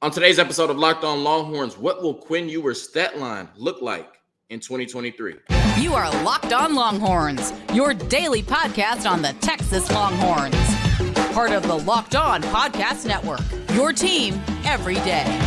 On today's episode of Locked On Longhorns, what will Quinn Ewers Statline look like in 2023? You are Locked On Longhorns, your daily podcast on the Texas Longhorns. Part of the Locked On Podcast Network, your team every day.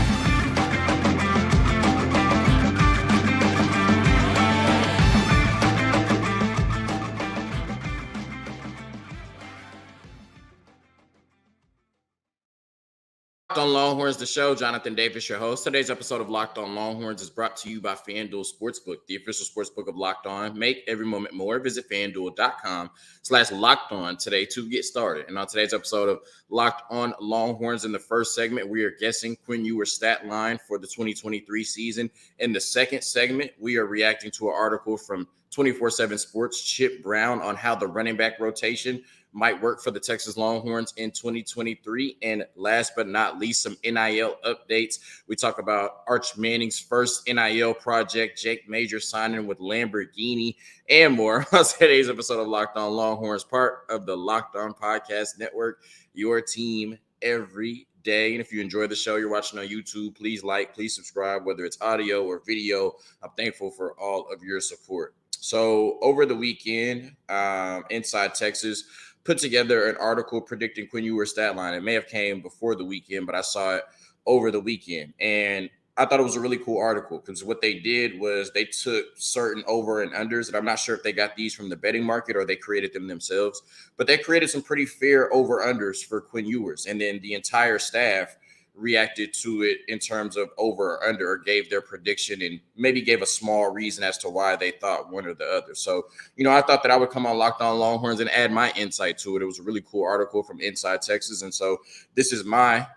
Locked On Longhorns, the show. Jonathan Davis, your host. Today's episode of Locked On Longhorns is brought to you by FanDuel Sportsbook, the official sportsbook of Locked On. Make every moment more. Visit FanDuel.com/LockedOn today to get started. And on today's episode of Locked On Longhorns, in the first segment, we are guessing Quinn Ewers stat line for the 2023 season. In the second segment, we are reacting to an article from 24/7 Sports, Chip Brown, on how the running back rotation might work for the Texas Longhorns in 2023. And last but not least, some NIL updates. We talk about Arch Manning's first NIL project, Jake Major signing with Lamborghini, and more on today's episode of Locked On Longhorns, part of the Locked On Podcast Network, your team every day. And if you enjoy the show, you're watching on YouTube, please like, please subscribe, whether it's audio or video. I'm thankful for all of your support. So over the weekend, Inside Texas put together an article predicting Quinn Ewers stat line. It may have came before the weekend, but I saw it over the weekend. And I thought it was a really cool article because what they did was they took certain over and unders, and I'm not sure if they got these from the betting market or they created them themselves, but they created some pretty fair over unders for Quinn Ewers. And then the entire staff reacted to it in terms of over or under, or gave their prediction and maybe gave a small reason as to why they thought one or the other. So, I thought that I would come on Locked On Longhorns and add my insight to it. It was a really cool article from Inside Texas. And so this is my,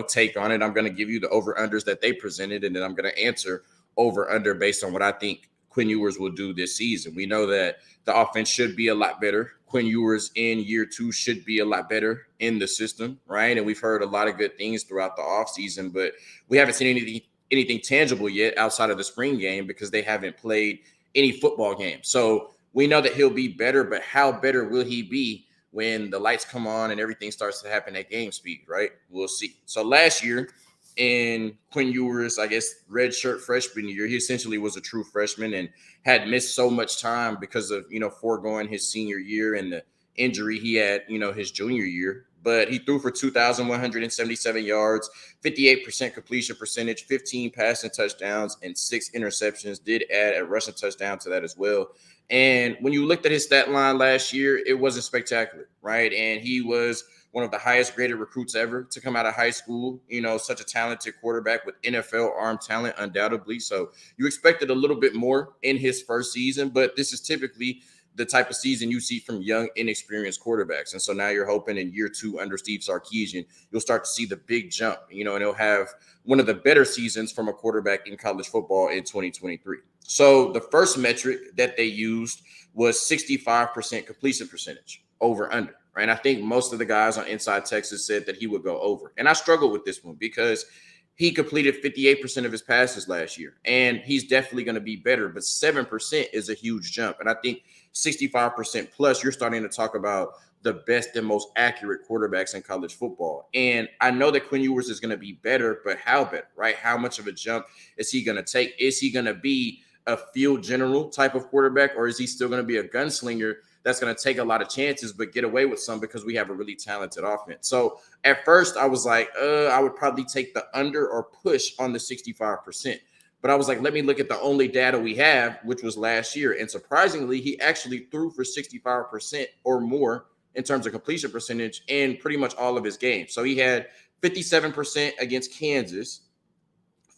take on it. I'm going to give you the over unders that they presented, and then I'm going to answer over under based on what I think Quinn Ewers will do this season. We know that the offense should be a lot better. Quinn Ewers in year 2 should be a lot better in the system, right? And we've heard a lot of good things throughout the offseason, but we haven't seen anything tangible yet outside of the spring game because they haven't played any football game. So we know that he'll be better, but how better will he be when the lights come on and everything starts to happen at game speed, right? We'll see. So last year in Quinn Ewers, redshirt freshman year, he essentially was a true freshman and had missed so much time because of, foregoing his senior year and the injury he had, his junior year. But he threw for 2,177 yards, 58% completion percentage, 15 passing touchdowns, and 6 interceptions. Did add a rushing touchdown to that as well. And when you looked at his stat line last year, it wasn't spectacular, right? And he was one of the highest graded recruits ever to come out of high school, such a talented quarterback with NFL arm talent, undoubtedly. So you expected a little bit more in his first season, but this is typically the type of season you see from young, inexperienced quarterbacks. And so now you're hoping in year 2 under Steve Sarkisian, you'll start to see the big jump, and he'll have one of the better seasons from a quarterback in college football in 2023. So the first metric that they used was 65% completion percentage, over under. Right. I think most of the guys on Inside Texas said that he would go over. And I struggled with this one because he completed 58% of his passes last year. And he's definitely going to be better. But 7% is a huge jump. And I think 65% plus, you're starting to talk about the best and most accurate quarterbacks in college football. And I know that Quinn Ewers is going to be better, but how better, right? How much of a jump is he going to take? Is he going to be a field general type of quarterback, or is he still going to be a gunslinger that's going to take a lot of chances but get away with some because we have a really talented offense? So at first I was like, I would probably take the under or push on the 65%. But I was like, let me look at the only data we have, which was last year. And surprisingly, he actually threw for 65% or more in terms of completion percentage in pretty much all of his games. So he had 57% against Kansas,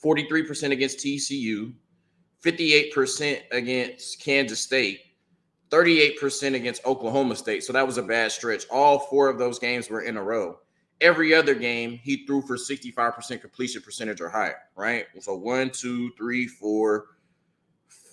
43% against TCU, 58% against Kansas State, 38% against Oklahoma State. So that was a bad stretch. All 4 of those games were in a row. Every other game, he threw for 65% completion percentage or higher, right? So 1, 2, 3, 4,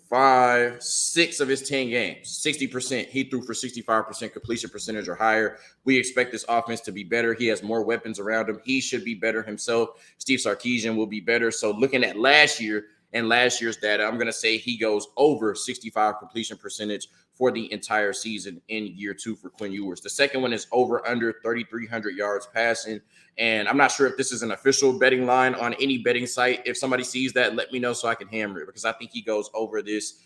5, 6 of his 10 games, 60%. He threw for 65% completion percentage or higher. We expect this offense to be better. He has more weapons around him. He should be better himself. Steve Sarkisian will be better. So looking at last year and last year's data, I'm going to say he goes over 65 completion percentage for the entire season in year 2 for Quinn Ewers. The second one is over under 3,300 yards passing. And I'm not sure if this is an official betting line on any betting site. If somebody sees that, let me know so I can hammer it, because I think he goes over this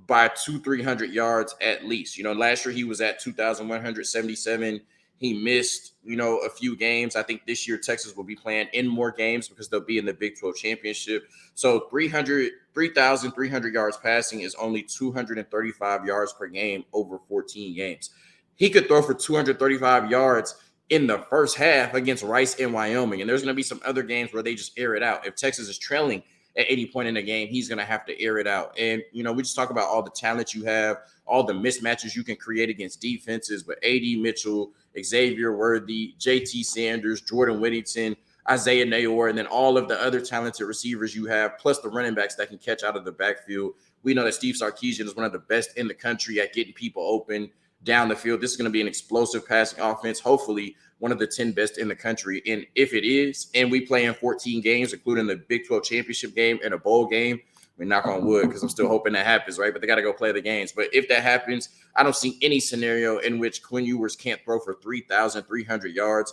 by 200-300 yards at least. Last year he was at 2,177. He missed, a few games. I think this year Texas will be playing in more games because they'll be in the Big 12 championship. So 3,300 yards passing is only 235 yards per game over 14 games. He could throw for 235 yards in the first half against Rice and Wyoming. And there's going to be some other games where they just air it out. If Texas is trailing at any point in the game, he's going to have to air it out. And, we just talk about all the talent you have, all the mismatches you can create against defenses with A.D. Mitchell, Xavier Worthy, J.T. Sanders, Jordan Whittington, Isaiah Nayor, and then all of the other talented receivers you have, plus the running backs that can catch out of the backfield. We know that Steve Sarkisian is one of the best in the country at getting people open down the field. This is going to be an explosive passing offense, hopefully one of the 10 best in the country. And if it is, and we play in 14 games, including the Big 12 championship game and a bowl game, knock on wood, because I'm still hoping that happens, right? But they got to go play the games. But if that happens, I don't see any scenario in which Quinn Ewers can't throw for 3,300 yards.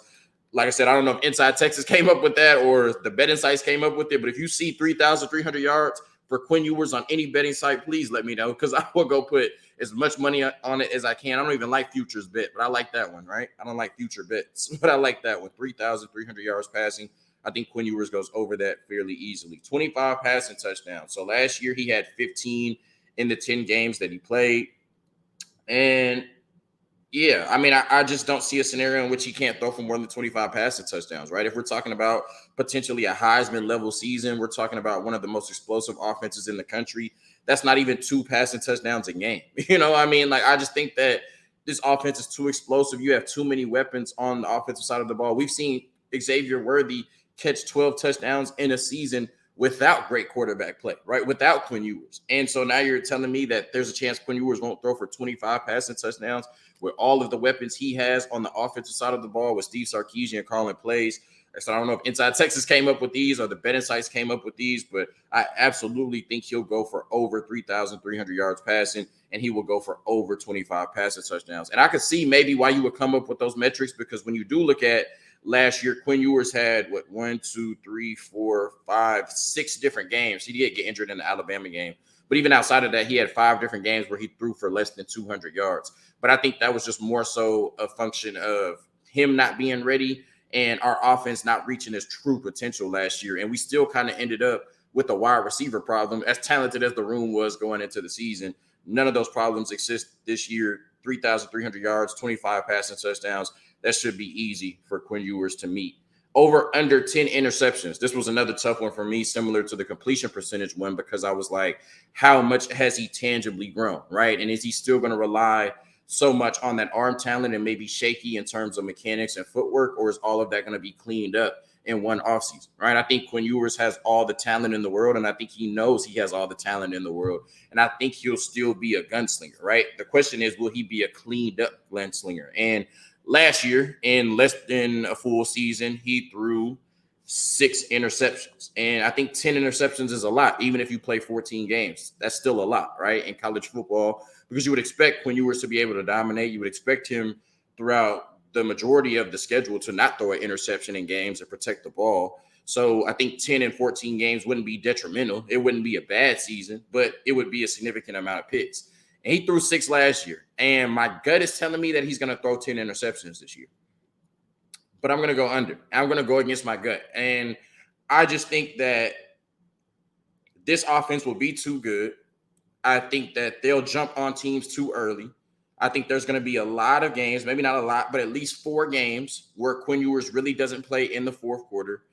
Like I said, I don't know if Inside Texas came up with that or the betting sites came up with it, but if you see 3,300 yards for Quinn Ewers on any betting site, please let me know, because I will go put as much money on it as I can. I don't even like futures bet, but I like that one, right? I don't like future bets, but I like that one. 3,300 yards passing. I think Quinn Ewers goes over that fairly easily. 25 passing touchdowns. So last year he had 15 in the 10 games that he played. And yeah, I just don't see a scenario in which he can't throw for more than 25 passing touchdowns, right? If we're talking about potentially a Heisman level season, we're talking about one of the most explosive offenses in the country. That's not even 2 passing touchdowns a game. I just think that this offense is too explosive. You have too many weapons on the offensive side of the ball. We've seen Xavier Worthy catch 12 touchdowns in a season without great quarterback play, right? Without Quinn Ewers. And so now you're telling me that there's a chance Quinn Ewers won't throw for 25 passing touchdowns with all of the weapons he has on the offensive side of the ball with Steve Sarkisian calling plays. So I don't know if Inside Texas came up with these or the betting sites came up with these, but I absolutely think he'll go for over 3,300 yards passing, and he will go for over 25 passing touchdowns. And I could see maybe why you would come up with those metrics, because when you do look at last year, Quinn Ewers had 6 different games. He did get injured in the Alabama game, but even outside of that, he had 5 different games where he threw for less than 200 yards. But I think that was just more so a function of him not being ready and our offense not reaching its true potential last year. And we still kind of ended up with a wide receiver problem. As talented as the room was going into the season, none of those problems exist this year. 3,300 yards, 25 passing touchdowns. That should be easy for Quinn Ewers to meet. Over under 10 interceptions. This was another tough one for me, similar to the completion percentage one, because I was like, how much has he tangibly grown, right? And is he still going to rely so much on that arm talent and maybe shaky in terms of mechanics and footwork, or is all of that going to be cleaned up in one offseason, right? I think Quinn Ewers has all the talent in the world, and I think he knows he has all the talent in the world, and I think he'll still be a gunslinger, right? The question is, will he be a cleaned up gunslinger? And last year, in less than a full season, he threw 6 interceptions. And I think 10 interceptions is a lot, even if you play 14 games. That's still a lot, right, in college football, because you would expect Quinn Ewers to be able to dominate. You would expect him throughout the majority of the schedule to not throw an interception in games and protect the ball. So I think 10 and 14 games wouldn't be detrimental. It wouldn't be a bad season, but it would be a significant amount of picks. And he threw 6 last year. And my gut is telling me that he's going to throw 10 interceptions this year. But I'm going to go under. I'm going to go against my gut. And I just think that this offense will be too good. I think that they'll jump on teams too early. I think there's going to be a lot of games, maybe not a lot, but at least 4 games where Quinn Ewers really doesn't play in the fourth quarter.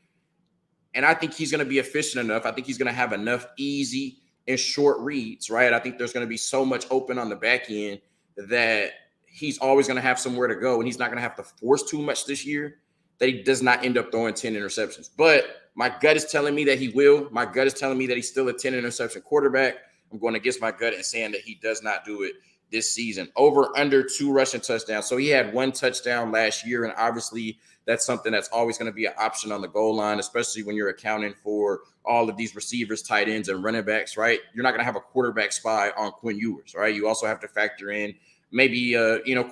And I think he's going to be efficient enough. I think he's going to have enough easy and short reads, right? I think there's going to be so much open on the back end that he's always going to have somewhere to go, and he's not going to have to force too much this year that he does not end up throwing 10 interceptions. But my gut is telling me that he will. My gut is telling me that he's still a 10 interception quarterback. I'm going against my gut and saying that he does not do it. this season. Over under 2 rushing touchdowns. So he had 1 touchdown last year, and obviously that's something that's always going to be an option on the goal line, especially when you're accounting for all of these receivers, tight ends, and running backs, right? You're not going to have a quarterback spy on Quinn Ewers, right? You also have to factor in maybe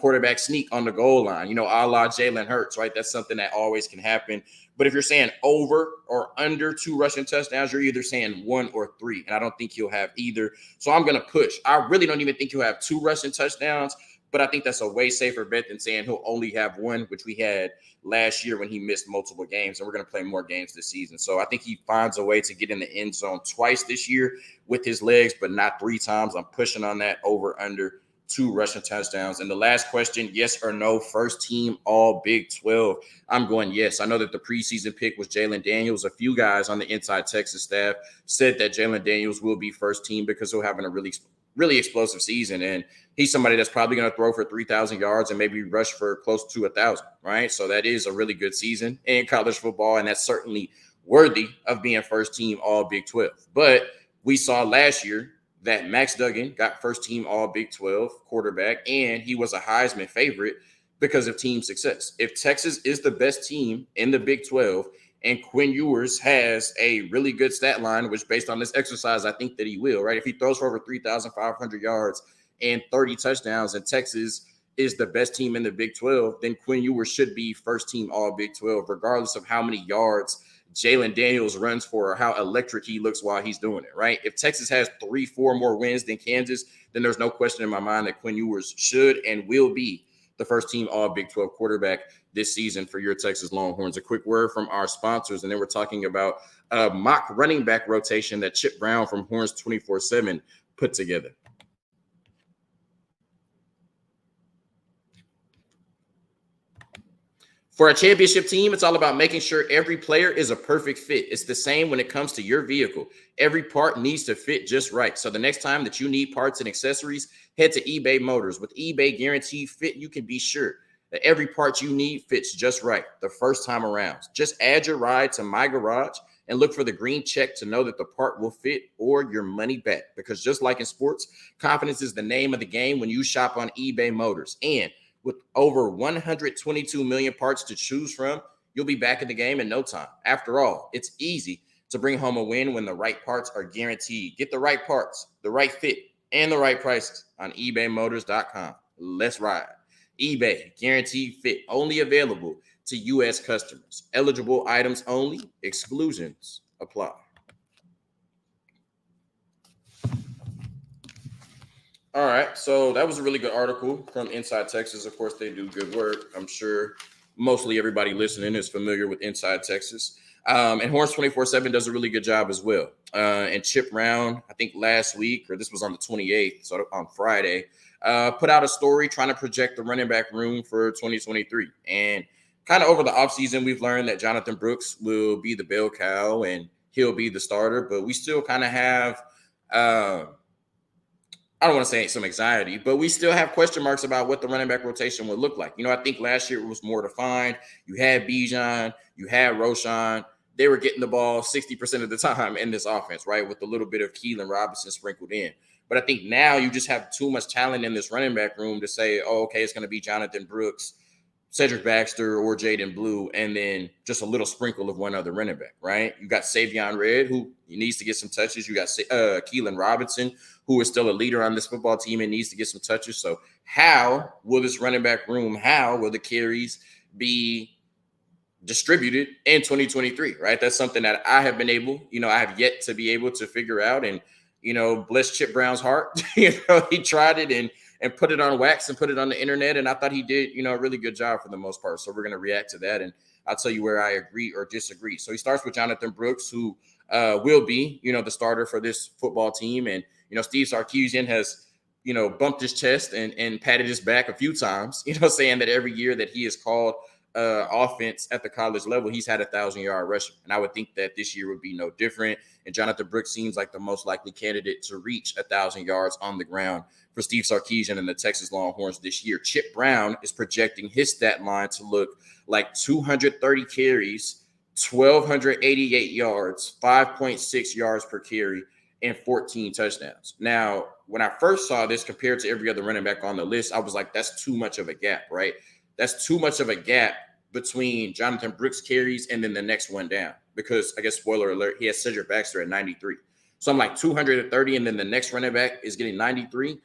quarterback sneak on the goal line, a la Jalen Hurts, right? That's something that always can happen. But if you're saying over or under 2 rushing touchdowns, you're either saying 1 or 3. And I don't think he'll have either. So I'm going to push. I really don't even think he'll have 2 rushing touchdowns, but I think that's a way safer bet than saying he'll only have 1, which we had last year when he missed multiple games. And we're going to play more games this season. So I think he finds a way to get in the end zone twice this year with his legs, but not 3 times. I'm pushing on that over under 2 rushing touchdowns. And the last question, yes or no, first team all Big 12. I'm going yes. I know that the preseason pick was Jalen Daniels. A few guys on the Inside Texas staff said that Jalen Daniels will be first team because he'll having a really explosive season. And he's somebody that's probably going to throw for 3,000 yards and maybe rush for close to 1,000, right? So that is a really good season in college football, and that's certainly worthy of being first team all Big 12. But we saw last year that Max Duggan got first team all Big 12 quarterback, and he was a Heisman favorite because of team success. If Texas is the best team in the Big 12 and Quinn Ewers has a really good stat line, which based on this exercise, I think that he will, right? If he throws for over 3,500 yards and 30 touchdowns and Texas is the best team in the Big 12, then Quinn Ewers should be first team all Big 12, regardless of how many yards Jalen Daniels runs for or how electric he looks while he's doing it, right? If Texas has 3-4 more wins than Kansas, then there's no question in my mind that Quinn Ewers should and will be the first team all Big 12 quarterback this season for your Texas Longhorns. A quick word from our sponsors, and then we're talking about a mock running back rotation that Chip Brown from Horns 24/7 put together. For a championship team, it's all about making sure every player is a perfect fit. It's the same when it comes to your vehicle. Every part needs to fit just right. So the next time that you need parts and accessories, head to eBay Motors. With eBay Guaranteed Fit, you can be sure that every part you need fits just right the first time around. Just add your ride to My Garage and look for the green check to know that the part will fit or your money back. Because just like in sports, confidence is the name of the game when you shop on eBay Motors. And with over 122 million parts to choose from, you'll be back in the game in no time. After all, it's easy to bring home a win when the right parts are guaranteed. Get the right parts, the right fit, and the right prices on ebaymotors.com. Let's ride. eBay Guaranteed Fit, only available to U.S. customers. Eligible items only. Exclusions apply. All right, so that was a really good article from Inside Texas. Of course, they do good work. I'm sure mostly everybody listening is familiar with Inside Texas. And Horns 24/7 does a really good job as well. And Chip Brown, I think last week, or this was on the 28th, so on Friday, put out a story trying to project the running back room for 2023. And kind of over the offseason, we've learned that Jonathan Brooks will be the bell cow and he'll be the starter. But we still kind of have I don't want to say some anxiety, but we still have question marks about what the running back rotation would look like. I think last year it was more defined. You had Bijan, you had Roshan. They were getting the ball 60% of the time in this offense, right? With a little bit of Keelan Robinson sprinkled in. But I think now you just have too much talent in this running back room to say, oh, okay, it's going to be Jonathan Brooks, Cedric Baxter, or Jaden Blue, and then just a little sprinkle of one other running back, right? You got Savion Red, who needs to get some touches. You got Keelan Robinson, who is still a leader on this football team and needs to get some touches. So how will this running back room, how will the carries be distributed in 2023, right? That's something that I have been able, I have yet to be able to figure out. And, bless Chip Brown's heart. He tried it and put it on wax and put it on the internet. And I thought he did, a really good job for the most part. So we're going to react to that. And I'll tell you where I agree or disagree. So he starts with Jonathan Brooks, who will be, the starter for this football team. And, Steve Sarkisian has, bumped his chest and patted his back a few times, saying that every year that he has called offense at the college level, he's had 1,000-yard rushing. And I would think that this year would be no different. And Jonathan Brooks seems like the most likely candidate to reach 1,000 yards on the ground for Steve Sarkisian and the Texas Longhorns this year. Chip Brown is projecting his stat line to look like 230 carries, 1,288 yards, 5.6 yards per carry, and 14 touchdowns. Now, when I first saw this compared to every other running back on the list, I was like, that's too much of a gap, right? That's too much of a gap between Jonathan Brooks carries and then the next one down. Because I guess, spoiler alert, he has Cedric Baxter at 93. So I'm like 230, and then the next running back is getting 93.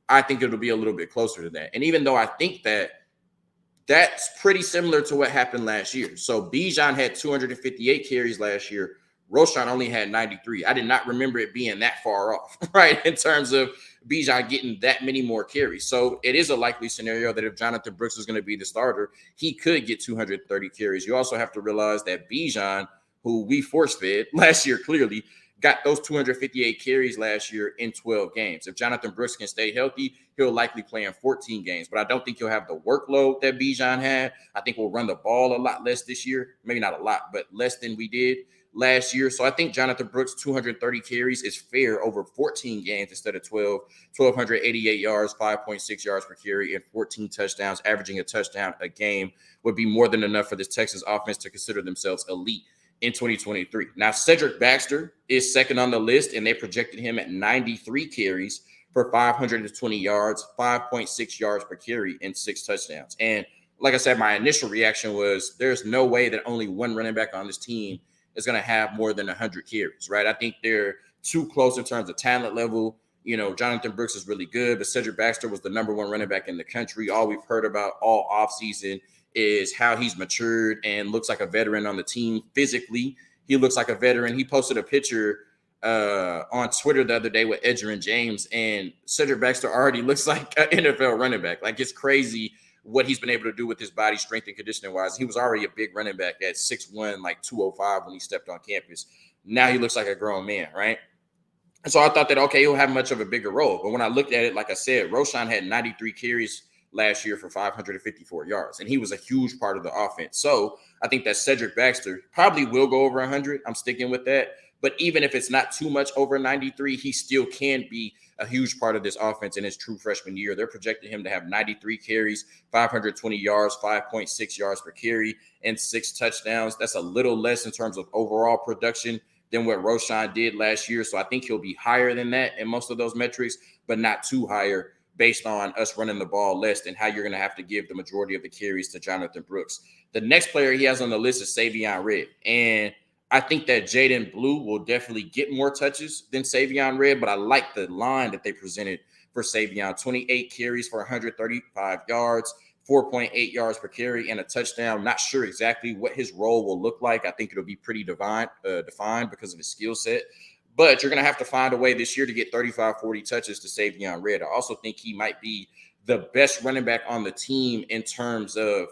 I think it'll be a little bit closer to that. And even though I think that that's pretty similar to what happened last year. So Bijan had 258 carries last year. Roschon only had 93. I did not remember it being that far off, right, in terms of Bijan getting that many more carries. So it is a likely scenario that if Jonathan Brooks is going to be the starter, he could get 230 carries. You also have to realize that Bijan, who we force-fed last year clearly, got those 258 carries last year in 12 games. If Jonathan Brooks can stay healthy, he'll likely play in 14 games. But I don't think he'll have the workload that Bijan had. I think we'll run the ball a lot less this year. Maybe not a lot, but less than we did last year. So I think Jonathan Brooks' 230 carries is fair over 14 games instead of 12. 1,288 yards, 5.6 yards per carry, and 14 touchdowns, averaging a touchdown a game would be more than enough for this Texas offense to consider themselves elite in 2023. Now, Cedric Baxter is second on the list, and they projected him at 93 carries for 520 yards, 5.6 yards per carry, and 6 touchdowns. And like I said, my initial reaction was there's no way that only one running back on this team is going to have more than 100 carries, right? I think they're too close in terms of talent level. You know, Jonathan Brooks is really good, but Cedric Baxter was the number one running back in the country. All we've heard about all offseason is how he's matured and looks like a veteran on the team. Physically, he looks like a veteran. He posted a picture on Twitter the other day with Edgerrin James, and Cedric Baxter already looks like an NFL running back. Like, it's crazy what he's been able to do with his body strength and conditioning wise. He was already a big running back at 6'1", like 205 when he stepped on campus. Now he looks like a grown man, right? And so I thought that, okay, he'll have much of a bigger role. But when I looked at it, like I said, Roschon had 93 carries last year for 554 yards, and he was a huge part of the offense. So I think that Cedric Baxter probably will go over 100. I'm sticking with that. But even if it's not too much over 93, he still can be a huge part of this offense in his true freshman year. They're projecting him to have 93 carries, 520 yards, 5.6 yards per carry, and 6 touchdowns. That's a little less in terms of overall production than what Roschon did last year. So I think he'll be higher than that in most of those metrics, but not too higher based on us running the ball less and how you're going to have to give the majority of the carries to Jonathan Brooks. The next player he has on the list is Savion Red. And I think that Jaden Blue will definitely get more touches than Savion Red, but I like the line that they presented for Savion. 28 carries for 135 yards, 4.8 yards per carry, and a touchdown. Not sure exactly what his role will look like. I think it'll be pretty defined because of his skill set. But you're going to have to find a way this year to get 35, 40 touches to Savion Red. I also think he might be the best running back on the team in terms of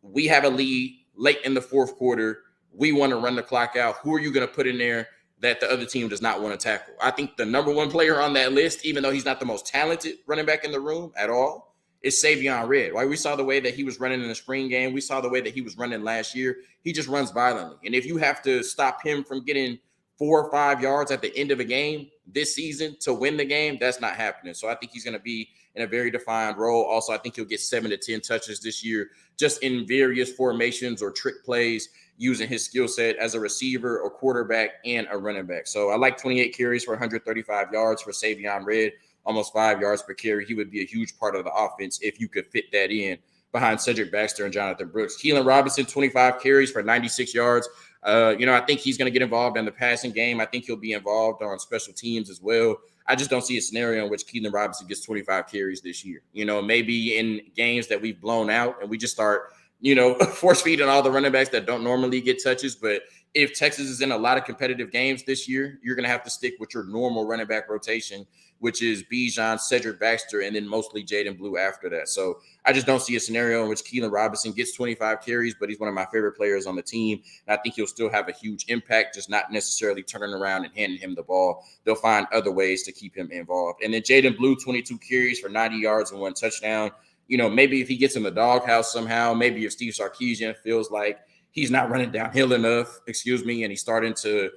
we have a lead late in the fourth quarter. We want to run the clock out. Who are you going to put in there that the other team does not want to tackle? I think the number one player on that list, even though he's not the most talented running back in the room at all, is Savion Red. Right? We saw the way that he was running in the spring game. We saw the way that he was running last year. He just runs violently. And if you have to stop him from getting 4 or 5 yards at the end of a game this season to win the game, that's not happening. So I think he's going to be in a very defined role. Also, I think he'll get 7 to 10 touches this year, just in various formations or trick plays, using his skill set as a receiver or quarterback and a running back. So I like 28 carries for 135 yards for Savion Red, almost 5 yards per carry. He would be a huge part of the offense if you could fit that in behind Cedric Baxter and Jonathan Brooks. Keelan Robinson, 25 carries for 96 yards. I think he's going to get involved in the passing game. I think he'll be involved on special teams as well. I just don't see a scenario in which Keelan Robinson gets 25 carries this year. Maybe in games that we've blown out and we just start, force feeding all the running backs that don't normally get touches. But if Texas is in a lot of competitive games this year, you're going to have to stick with your normal running back rotation, which is Bijan, Cedric Baxter, and then mostly Jaden Blue after that. So I just don't see a scenario in which Keelan Robinson gets 25 carries, but he's one of my favorite players on the team. And I think he'll still have a huge impact, just not necessarily turning around and handing him the ball. They'll find other ways to keep him involved. And then Jaden Blue, 22 carries for 90 yards and 1 touchdown. Maybe if he gets in the doghouse somehow, maybe if Steve Sarkisian feels like he's not running downhill enough, and he's starting to,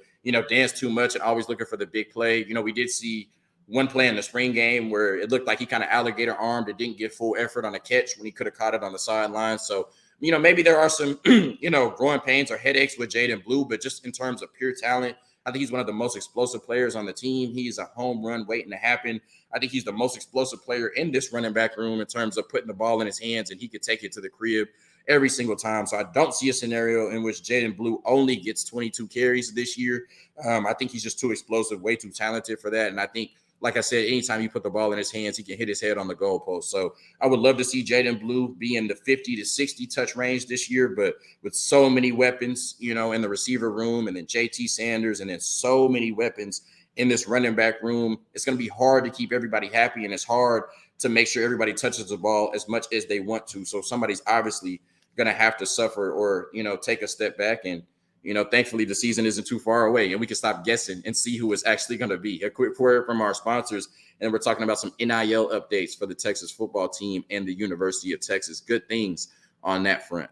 dance too much and always looking for the big play. We did see one play in the spring game where it looked like he kind of alligator armed and didn't get full effort on a catch when he could have caught it on the sideline. So, maybe there are some, growing pains or headaches with Jaden Blue, but just in terms of pure talent, I think he's one of the most explosive players on the team. He's a home run waiting to happen. I think he's the most explosive player in this running back room in terms of putting the ball in his hands, and he could take it to the crib every single time. So I don't see a scenario in which Jaden Blue only gets 22 carries this year. I think he's just too explosive, way too talented for that. And I think, like I said, anytime you put the ball in his hands, he can hit his head on the goalpost. So I would love to see Jaden Blue be in the 50 to 60 touch range this year, but with so many weapons, in the receiver room, and then JT Sanders, and then so many weapons in this running back room, it's going to be hard to keep everybody happy, and it's hard to make sure everybody touches the ball as much as they want to. So somebody's obviously going to have to suffer or, take a step back. And, thankfully the season isn't too far away and we can stop guessing and see who it's actually going to be. A quick word from our sponsors, and we're talking about some NIL updates for the Texas football team and the University of Texas. Good things on that front.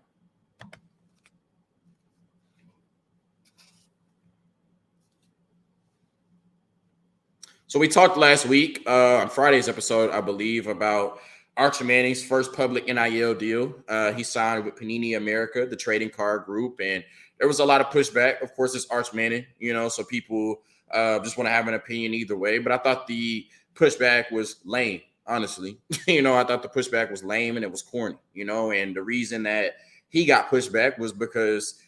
So we talked last week on Friday's episode, I believe, about Arch Manning's first public NIL deal. He signed with Panini America, the trading card group, and there was a lot of pushback. Of course, it's Arch Manning, so people just want to have an opinion either way. But I thought the pushback was lame, honestly. I thought the pushback was lame and it was corny, and the reason that he got pushback was because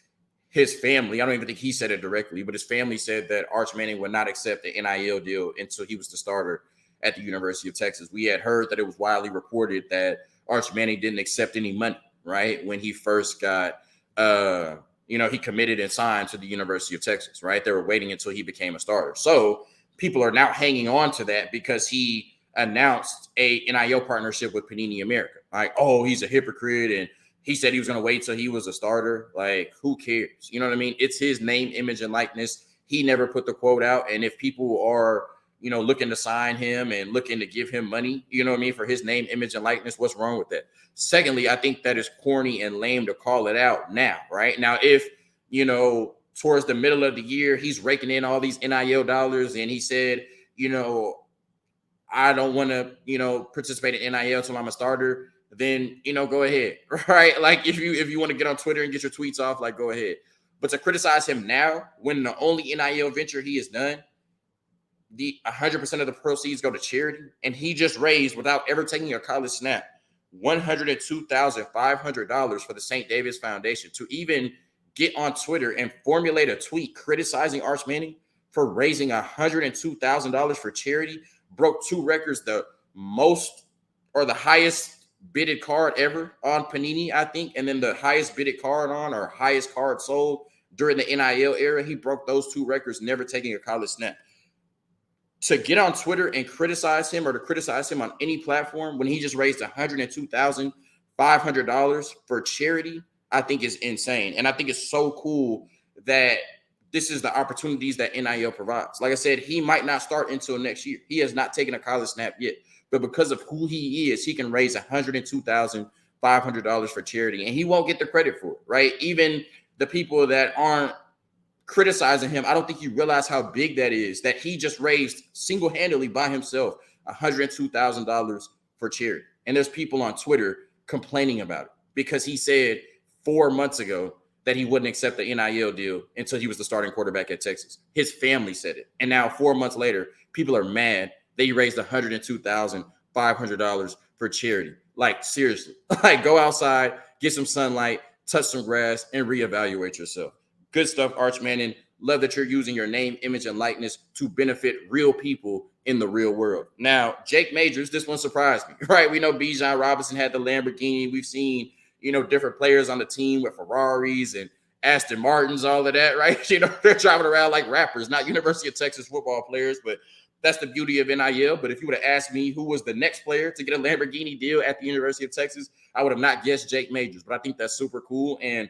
his family, I don't even think he said it directly, but his family said that Arch Manning would not accept the NIL deal until he was the starter at the University of Texas. We had heard that it was widely reported that Arch Manning didn't accept any money, right? When he first got, he committed and signed to the University of Texas, right? They were waiting until he became a starter. So people are now hanging on to that because he announced a NIL partnership with Panini America. Like, oh, he's a hypocrite, and he said he was going to wait till he was a starter. Like, who cares? You know what I mean? It's his name, image, and likeness. He never put the quote out. And if people are, looking to sign him and looking to give him money, for his name, image, and likeness, what's wrong with that? Secondly, I think that is corny and lame to call it out now, right? Now, if, towards the middle of the year, he's raking in all these NIL dollars and he said, I don't want to, participate in NIL until I'm a starter, then, go ahead, right? Like, if you want to get on Twitter and get your tweets off, like, go ahead. But to criticize him now, when the only NIL venture he has done, the 100% of the proceeds go to charity, and he just raised, without ever taking a college snap, $102,500 for the St. David's Foundation. To even get on Twitter and formulate a tweet criticizing Arch Manning for raising $102,000 for charity broke two records: the most or the highest bidded card ever on Panini, I think, and then the highest bidded card on, or highest card sold during the NIL era. He broke those two records, never taking a college snap. To get on Twitter and criticize him, or to criticize him on any platform when he just raised $102,500 for charity, I think is insane. And I think it's so cool that this is the opportunities that NIL provides. Like I said, he might not start until next year. He has not taken a college snap yet. But because of who he is, he can raise $102,500 for charity, and he won't get the credit for it, right? Even the people that aren't criticizing him, I don't think you realize how big that is, that he just raised single-handedly by himself $102,000 for charity. And there's people on Twitter complaining about it because he said 4 months ago that he wouldn't accept the NIL deal until he was the starting quarterback at Texas. His family said it. And now 4 months later, people are mad that he raised $102,500 for charity. Like, seriously, like, go outside, get some sunlight, touch some grass, and reevaluate yourself. Good stuff, Arch Manning. Love that you're using your name, image, and likeness to benefit real people in the real world. Now, Jake Majors, this one surprised me, right? We know Bijan Robinson had the Lamborghini. We've seen, different players on the team with Ferraris and Aston Martins, all of that, right? They're driving around like rappers, not University of Texas football players, but that's the beauty of NIL. But if you would have asked me who was the next player to get a Lamborghini deal at the University of Texas, I would have not guessed Jake Majors. But I think that's super cool. And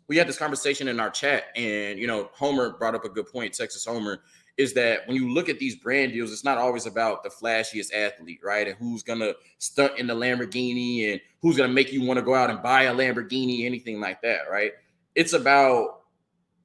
we had this conversation in our chat, and, Homer brought up a good point, Texas Homer, is that when you look at these brand deals, it's not always about the flashiest athlete, right? And who's going to stunt in the Lamborghini and who's going to make you want to go out and buy a Lamborghini, anything like that, right? It's about,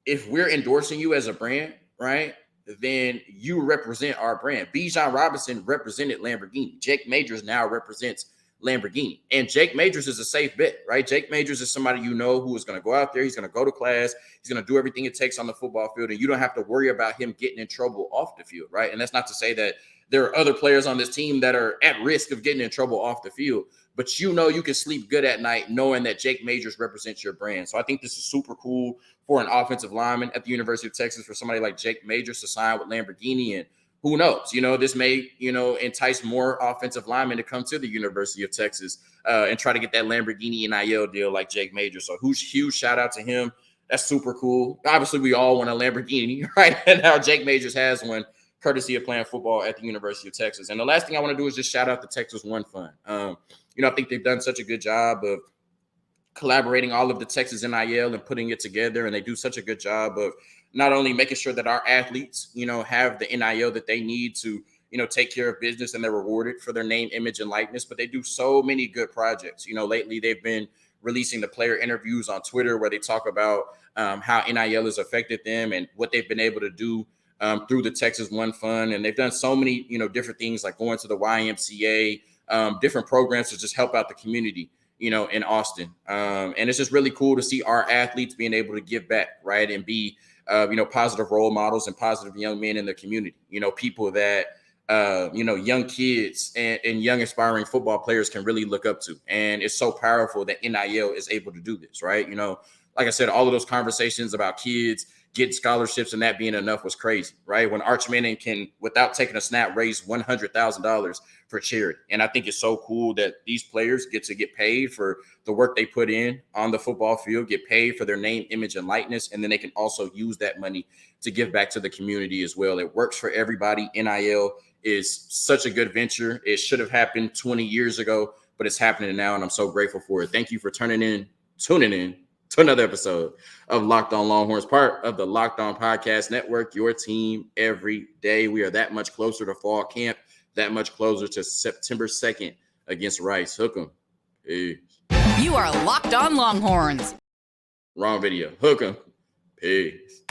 if we're endorsing you as a brand, right, then you represent our brand. Bijan Robinson represented Lamborghini. Jake Majors now represents Lamborghini. And Jake Majors is a safe bet, right? Jake Majors is somebody who is going to go out there. He's going to go to class. He's going to do everything it takes on the football field. And you don't have to worry about him getting in trouble off the field, right? And that's not to say that there are other players on this team that are at risk of getting in trouble off the field. But you can sleep good at night knowing that Jake Majors represents your brand. So I think this is super cool for an offensive lineman at the University of Texas, for somebody like Jake Majors to sign with Lamborghini. And who knows, this may, entice more offensive linemen to come to the University of Texas and try to get that Lamborghini NIL deal like Jake Majors. So huge shout out to him. That's super cool. Obviously, we all want a Lamborghini, right? And now Jake Majors has one, courtesy of playing football at the University of Texas. And the last thing I want to do is just shout out the Texas One Fund. I think they've done such a good job of collaborating all of the Texas NIL and putting it together. And they do such a good job of not only making sure that our athletes, have the NIL that they need to, take care of business and they're rewarded for their name, image, and likeness, but they do so many good projects. Lately they've been releasing the player interviews on Twitter where they talk about how NIL has affected them and what they've been able to do through the Texas One Fund. And they've done so many, different things like going to the YMCA, different programs to just help out the community, in Austin. And it's just really cool to see our athletes being able to give back, right? And be, positive role models and positive young men in the community, people that, young kids and young aspiring football players can really look up to. And it's so powerful that NIL is able to do this, right? Like I said, all of those conversations about kids getting scholarships and that being enough was crazy, right? When Arch Manning can, without taking a snap, raise $100,000 for charity. And I think it's so cool that these players get to get paid for the work they put in on the football field, get paid for their name, image, and likeness. And then they can also use that money to give back to the community as well. It works for everybody. NIL is such a good venture. It should have happened 20 years ago, but it's happening now. And I'm so grateful for it. Thank you for tuning in to another episode of Locked On Longhorns, part of the Locked On Podcast Network, your team every day. We are that much closer to fall camp, that much closer to September 2nd against Rice. Hook 'em. Peace. You are Locked On Longhorns. Wrong video. Hook 'em. Peace.